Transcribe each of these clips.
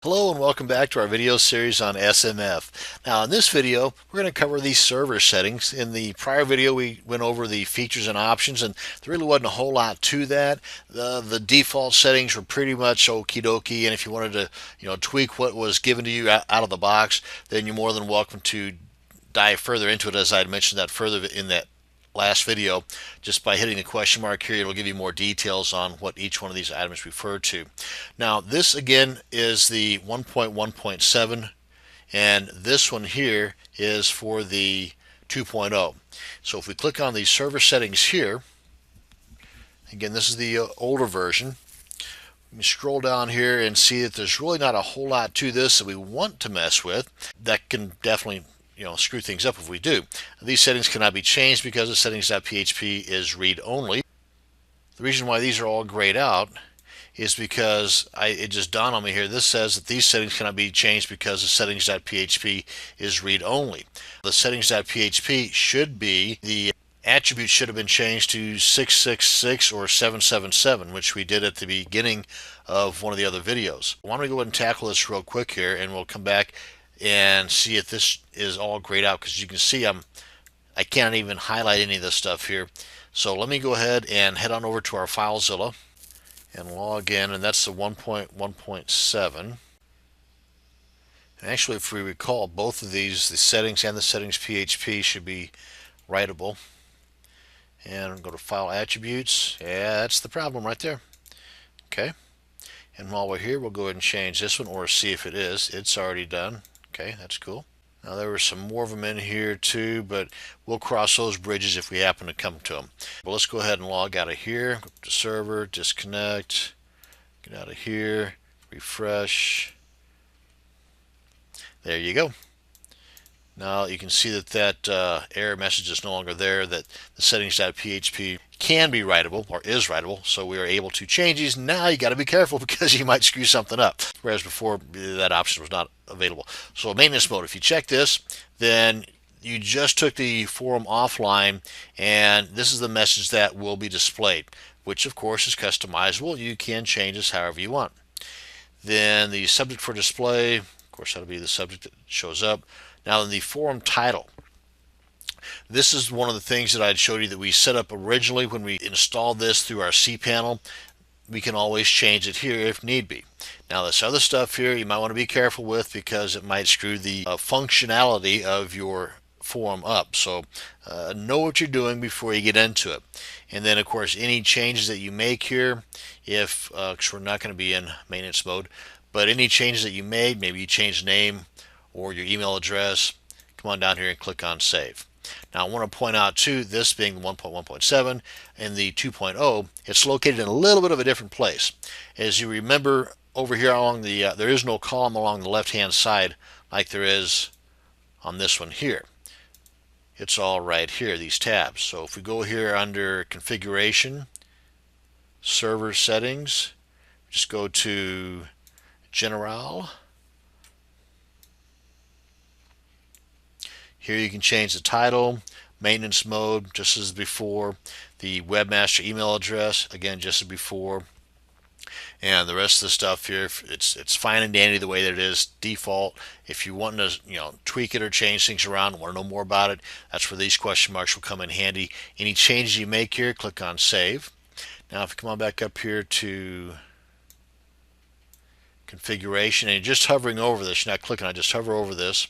Hello and welcome back to our video series on SMF. Now in this video we're going to cover the server settings. In the prior video we went over the features and options, and there really wasn't a whole lot to that. The default settings were pretty much okie dokie, and if you wanted to tweak what was given to you out of the box, then you're more than welcome to dive further into it, as I had mentioned that further in that last video. Just by hitting the question mark here, it'll give you more details on what each one of these items refer to. Now this again is the 1.1.7, and this one here is for the 2.0. So if we click on the server settings here, again this is the older version. We scroll down here and see that there's really not a whole lot to this that we want to mess with. That can definitely screw things up if we do. These settings cannot be changed because the settings.php is read only. The reason why these are all grayed out is because it just dawned on me here. This says that these settings cannot be changed because the settings.php is read only. The settings.php should be, the attribute should have been changed to 666 or 777, which we did at the beginning of one of the other videos. Why don't we go ahead and tackle this real quick here, and we'll come back and see if this is all grayed out, because you can see I can't even highlight any of this stuff here. So let me go ahead and head on over to our FileZilla and log in, and that's the 1.1.7. And actually, if we recall, both of these, the settings and the settings PHP, should be writable. And go to File Attributes. Yeah, that's the problem right there. Okay. And while we're here, we'll go ahead and change this one, or see if it is. It's already done. Okay, that's cool. Now there were some more of them in here too, but we'll cross those bridges if we happen to come to them. But let's go ahead and log out of here. Go to server, disconnect, get out of here, refresh. There you go. Now you can see that error message is no longer there, that the settings.php can be writable, or is writable, so we are able to change these. Now you got to be careful because you might screw something up, whereas before that option was not available. So maintenance mode, if you check this, then you just took the forum offline, and this is the message that will be displayed, which of course is customizable. You can change this however you want. Then the subject for display, of course that'll be the subject that shows up. Now in the forum title, this is one of the things that I had showed you that we set up originally when we installed this through our cPanel. We can always change it here if need be. Now this other stuff here you might want to be careful with, because it might screw the functionality of your forum up. So know what you're doing before you get into it. And then of course any changes that you make here, if because we're not going to be in maintenance mode, but any changes that you made, maybe you change the name or your email address, come on down here and click on Save. Now I want to point out too, this being 1.1.7 and the 2.0, it's located in a little bit of a different place. As you remember, over here along the there is no column along the left hand side like there is on this one here. It's all right here, these tabs. So if we go here under Configuration, Server Settings, just go to General. Here you can change the title, maintenance mode, just as before, the webmaster email address, again, just as before, and the rest of the stuff here, it's fine and dandy the way that it is default. If you want to tweak it or change things around, want to know more about it, that's where these question marks will come in handy. Any changes you make here, click on Save. Now if you come on back up here to Configuration, and you're just hovering over this, you're not clicking on it, just hover over this.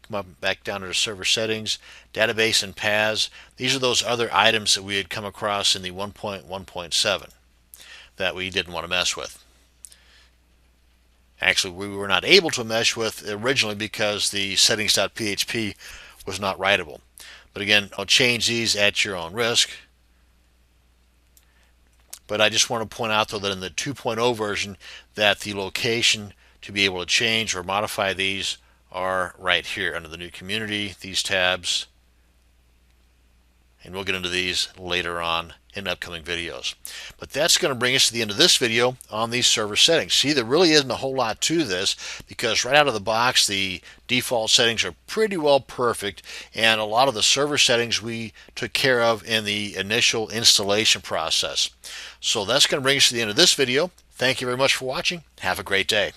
Come up back down to the server settings, database and paths. These are those other items that we had come across in the 1.1.7 that we didn't want to mess with. Actually, we were not able to mess with originally because the settings.php was not writable. But again, I'll change these at your own risk. But I just want to point out though that in the 2.0 version, that the location to be able to change or modify these are right here under the new community, these tabs, and we'll get into these later on in upcoming videos. But that's going to bring us to the end of this video on these server settings. See, there really isn't a whole lot to this, because right out of the box the default settings are pretty well perfect, and a lot of the server settings we took care of in the initial installation process. So that's going to bring us to the end of this video. Thank you very much for watching. Have a great day.